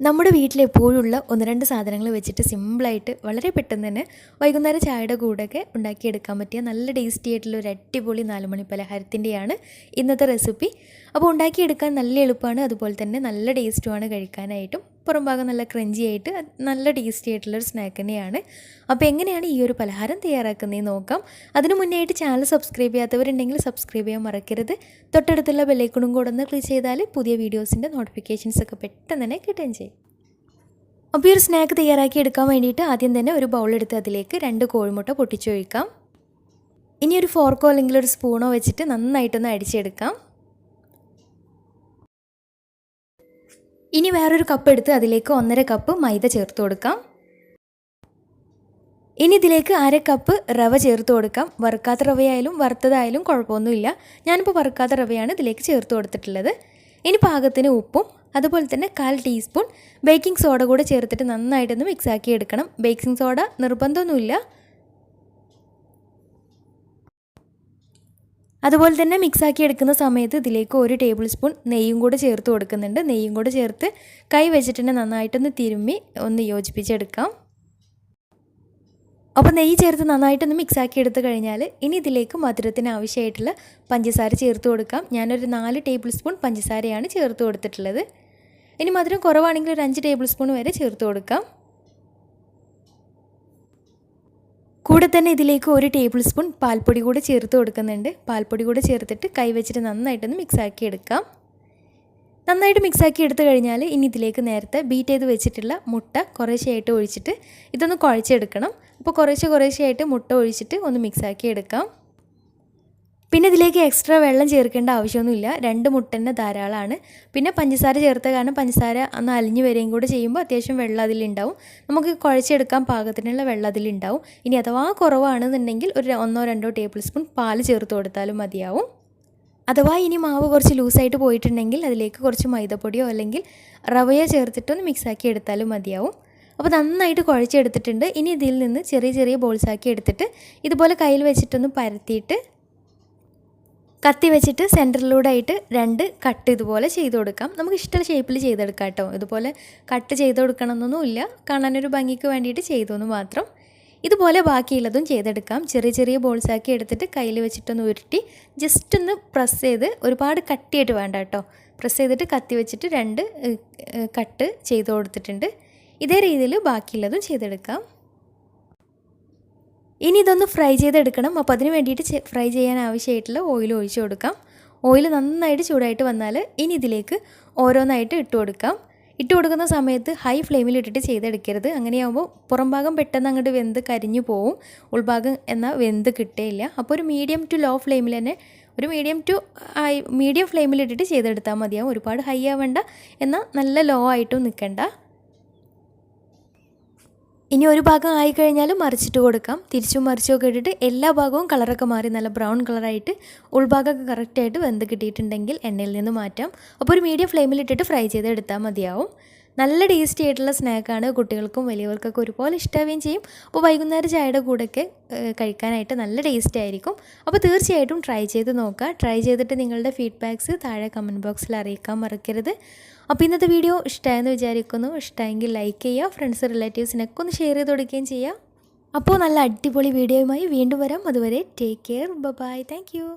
നമ്മുടെ വീട്ടിലെപ്പോഴുള്ള ഒന്ന് രണ്ട് സാധനങ്ങൾ വെച്ചിട്ട് സിമ്പിളായിട്ട് വളരെ പെട്ടെന്ന് തന്നെ വൈകുന്നേരം ചായയുടെ കൂടെയൊക്കെ ഉണ്ടാക്കിയെടുക്കാൻ പറ്റിയ നല്ല ടേസ്റ്റി ആയിട്ടുള്ള ഒരു അടിപൊളി 4 മണി പലഹാരത്തിൻ്റെയാണ് ഇന്നത്തെ റെസിപ്പി. അപ്പോൾ ഉണ്ടാക്കിയെടുക്കാൻ നല്ല എളുപ്പമാണ്, അതുപോലെ തന്നെ നല്ല ടേസ്റ്റുമാണ് കഴിക്കാനായിട്ടും. പുറം ഭാഗം നല്ല ക്രഞ്ചി ആയിട്ട് നല്ല ടേസ്റ്റി ആയിട്ടുള്ളൊരു സ്നാക്ക് തന്നെയാണ്. അപ്പോൾ എങ്ങനെയാണ് ഈ ഒരു പലഹാരം തയ്യാറാക്കുന്നതെന്ന് നോക്കാം. അതിനു മുന്നേ ആയിട്ട് ചാനൽ സബ്സ്ക്രൈബ് ചെയ്യാത്തവരുണ്ടെങ്കിൽ സബ്സ്ക്രൈബ് ചെയ്യാൻ മറക്കരുത്. തൊട്ടടുത്തുള്ള ബെല്ലൈക്കണും കൂടെ ഒന്ന് ക്ലിക്ക് ചെയ്താൽ പുതിയ വീഡിയോസിൻ്റെ നോട്ടിഫിക്കേഷൻസ് ഒക്കെ പെട്ടെന്ന് തന്നെ കിട്ടുകയും ചെയ്യും. അപ്പോൾ ഈ ഒരു സ്നാക്ക് തയ്യാറാക്കി എടുക്കാൻ വേണ്ടിയിട്ട് ആദ്യം തന്നെ ഒരു ബൗളെടുത്ത് അതിലേക്ക് 2 കോഴിമുട്ട പൊട്ടിച്ചൊഴിക്കാം. ഇനി ഒരു ഫോർക്കോ അല്ലെങ്കിൽ ഒരു സ്പൂണോ വെച്ചിട്ട് നന്നായിട്ടൊന്ന് അടിച്ചെടുക്കാം. ഇനി വേറൊരു കപ്പ് എടുത്ത് അതിലേക്ക് 1.5 കപ്പ് മൈദ ചേർത്ത് കൊടുക്കാം. ഇനി ഇതിലേക്ക് 1/2 കപ്പ് റവ ചേർത്ത് കൊടുക്കാം. വറുക്കാത്ത റവയായാലും വറുത്തതായാലും കുഴപ്പമൊന്നുമില്ല. ഞാനിപ്പോൾ വറുക്കാത്ത റവയാണ് ഇതിലേക്ക് ചേർത്ത് കൊടുത്തിട്ടുള്ളത്. ഇനി പാകത്തിന് ഉപ്പും അതുപോലെ തന്നെ 1/4 ടീസ്പൂൺ ബേക്കിംഗ് സോഡ കൂടെ ചേർത്തിട്ട് നന്നായിട്ടൊന്ന് മിക്സാക്കി എടുക്കണം. ബേക്കിംഗ് സോഡ നിർബന്ധമൊന്നുമില്ല. അതുപോലെ തന്നെ മിക്സാക്കി എടുക്കുന്ന സമയത്ത് ഇതിലേക്ക് 1 ടേബിൾ സ്പൂൺ നെയ്യും കൂടെ ചേർത്ത് കൊടുക്കുന്നുണ്ട്. നെയ്യും കൂടെ ചേർത്ത് കൈ വെച്ചിട്ട് നന്നായിട്ടൊന്ന് തിരുമ്മി ഒന്ന് യോജിപ്പിച്ചെടുക്കാം. അപ്പോൾ നെയ്യ് ചേർത്ത് നന്നായിട്ടൊന്ന് മിക്സാക്കി എടുത്ത് കഴിഞ്ഞാൽ ഇനി ഇതിലേക്ക് മധുരത്തിന് ആവശ്യമായിട്ടുള്ള പഞ്ചസാര ചേർത്ത് കൊടുക്കാം. ഞാനൊരു 4 ടേബിൾ സ്പൂൺ പഞ്ചസാരയാണ് ചേർത്ത് കൊടുത്തിട്ടുള്ളത്. ഇനി മധുരം കുറവാണെങ്കിൽ ഒരു 5 ടേബിൾ സ്പൂൺ വരെ ചേർത്ത് കൊടുക്കാം. കൂടെ തന്നെ ഇതിലേക്ക് 1 ടേബിൾ സ്പൂൺ പാൽപ്പൊടി കൂടെ ചേർത്ത് കൊടുക്കുന്നുണ്ട്. പാൽപ്പൊടി കൂടെ ചേർത്തിട്ട് കൈ വെച്ചിട്ട് നന്നായിട്ടൊന്ന് മിക്സാക്കി എടുക്കാം. നന്നായിട്ട് മിക്സാക്കി എടുത്തു കഴിഞ്ഞാൽ ഇനി ഇതിലേക്ക് നേരത്തെ ബീറ്റ് ചെയ്ത് വെച്ചിട്ടുള്ള മുട്ട കുറേശ്ശെയായിട്ട് ഒഴിച്ചിട്ട് ഇതൊന്ന് കുഴച്ചെടുക്കണം. അപ്പോൾ കുറേശ്ശെയായിട്ട് മുട്ട ഒഴിച്ചിട്ട് ഒന്ന് മിക്സാക്കി എടുക്കാം. പിന്നെ ഇതിലേക്ക് എക്സ്ട്രാ വെള്ളം ചേർക്കേണ്ട ആവശ്യമൊന്നുമില്ല. 2 മുട്ട തന്നെ ധാരാളമാണ്. പിന്നെ പഞ്ചസാര ചേർത്ത കാരണം പഞ്ചസാര ഒന്ന് അലിഞ്ഞ് വരികയും കൂടെ ചെയ്യുമ്പോൾ അത്യാവശ്യം വെള്ളം അതിലുണ്ടാവും. നമുക്ക് കുഴച്ചെടുക്കാൻ പാകത്തിനുള്ള വെള്ളം അതിലുണ്ടാവും. ഇനി അഥവാ കുറവാണെന്നുണ്ടെങ്കിൽ ഒരു 1-2 ടേബിൾ സ്പൂൺ പാൽ ചേർത്ത് കൊടുത്താലും മതിയാവും. അഥവാ ഇനി മാവ് കുറച്ച് ലൂസായിട്ട് പോയിട്ടുണ്ടെങ്കിൽ അതിലേക്ക് കുറച്ച് മൈദപ്പൊടിയോ അല്ലെങ്കിൽ റവയോ ചേർത്തിട്ടൊന്ന് മിക്സാക്കി എടുത്താലും മതിയാവും. അപ്പോൾ നന്നായിട്ട് കുഴച്ചെടുത്തിട്ടുണ്ട്. ഇനി ഇതിൽ നിന്ന് ചെറിയ ബോൾസാക്കി എടുത്തിട്ട് ഇതുപോലെ കയ്യിൽ വെച്ചിട്ടൊന്ന് പരത്തിയിട്ട് കത്തി വെച്ചിട്ട് സെൻറ്ററിലൂടെ ആയിട്ട് 2 കട്ട് ഇതുപോലെ ചെയ്ത് കൊടുക്കാം. നമുക്ക് ഇഷ്ടമുള്ള ഷേപ്പിൽ ചെയ്തെടുക്കാം കേട്ടോ. ഇതുപോലെ കട്ട് ചെയ്ത് കൊടുക്കണമെന്നൊന്നുമില്ല, കാണാനൊരു ഭംഗിക്ക് വേണ്ടിയിട്ട് ചെയ്തോന്ന് മാത്രം. ഇതുപോലെ ബാക്കിയുള്ളതും ചെയ്തെടുക്കാം. ചെറിയ ബോൾസാക്കി എടുത്തിട്ട് കയ്യിൽ വെച്ചിട്ടൊന്ന് ഉരുട്ടി ജസ്റ്റ് ഒന്ന് പ്രസ് ചെയ്ത്, ഒരുപാട് കട്ടിയായിട്ട് വേണ്ട കേട്ടോ, പ്രസ് ചെയ്തിട്ട് കത്തി വെച്ചിട്ട് 2 കട്ട് ചെയ്ത് കൊടുത്തിട്ടുണ്ട്. ഇതേ രീതിയിൽ ബാക്കിയുള്ളതും ചെയ്തെടുക്കാം. ഇനി ഇതൊന്ന് ഫ്രൈ ചെയ്തെടുക്കണം. അപ്പോൾ അതിന് വേണ്ടിയിട്ട് ഫ്രൈ ചെയ്യാൻ ആവശ്യമായിട്ടുള്ള ഓയിൽ ഒഴിച്ച് കൊടുക്കാം. ഓയിൽ നന്നായിട്ട് ചൂടായിട്ട് വന്നാൽ ഇനി ഇതിലേക്ക് ഓരോന്നായിട്ട് ഇട്ട് കൊടുക്കാം. ഇട്ട് കൊടുക്കുന്ന സമയത്ത് ഹൈ ഫ്ലെയിമിൽ ഇട്ടിട്ട് ചെയ്തെടുക്കരുത്. അങ്ങനെയാകുമ്പോൾ പുറം ഭാഗം പെട്ടെന്ന് അങ്ങോട്ട് വെന്ത് കരിഞ്ഞു പോവും, ഉൾഭാഗം എന്നാൽ വെന്ത് കിട്ടേയില്ല. അപ്പോൾ ഒരു മീഡിയം ടു ലോ ഫ്ലെയിമിൽ തന്നെ, ഒരു മീഡിയം ഫ്ലെയിമിൽ ഇട്ടിട്ട് ചെയ്തെടുത്താൽ മതിയാവും. ഒരുപാട് ഹൈ ആവേണ്ട, എന്നാൽ നല്ല ലോ ആയിട്ടും നിൽക്കണ്ട. ഇനി ഒരു ഭാഗം ആയിക്കഴിഞ്ഞാലും മറിച്ചിട്ട് കൊടുക്കാം. തിരിച്ചും മറിച്ചുമൊക്കെ ഇട്ടിട്ട് എല്ലാ ഭാഗവും കളറൊക്കെ മാറി നല്ല ബ്രൗൺ കളറായിട്ട് ഉൾഭാഗമൊക്കെ കറക്റ്റായിട്ട് വെന്ത് കിട്ടിയിട്ടുണ്ടെങ്കിൽ എണ്ണയിൽ നിന്ന് മാറ്റാം. അപ്പോൾ ഒരു മീഡിയം ഫ്ലെയിമിൽ ഇട്ടിട്ട് ഫ്രൈ ചെയ്തെടുത്താൽ മതിയാവും. നല്ല ടേസ്റ്റി ആയിട്ടുള്ള സ്നാക്കാണ്. കുട്ടികൾക്കും വലിയവർക്കൊക്കെ ഒരുപോലെ ഇഷ്ടാവുകയും ചെയ്യും. അപ്പോൾ വൈകുന്നേരം ചായയുടെ കൂടെയൊക്കെ കഴിക്കാനായിട്ട് നല്ല ടേസ്റ്റ് ആയിരിക്കും. അപ്പോൾ തീർച്ചയായിട്ടും ട്രൈ ചെയ്ത് നോക്കുക. ട്രൈ ചെയ്തിട്ട് നിങ്ങളുടെ ഫീഡ്ബാക്ക്സ് താഴെ കമൻറ്റ് ബോക്സിൽ അറിയിക്കാൻ മറക്കരുത്. അപ്പോൾ ഇന്നത്തെ വീഡിയോ ഇഷ്ടമായെന്ന് വിചാരിക്കുന്നു. ഇഷ്ടമായെങ്കിൽ ലൈക്ക് ചെയ്യുക, ഫ്രണ്ട്സ് റിലേറ്റീവ്സിനൊക്കെ ഒന്ന് ഷെയർ ചെയ്ത് കൊടുക്കുകയും ചെയ്യുക. അപ്പോൾ നല്ല അടിപൊളി വീഡിയോയുമായി വീണ്ടും വരാം. അതുവരെ take care, bye, thank U.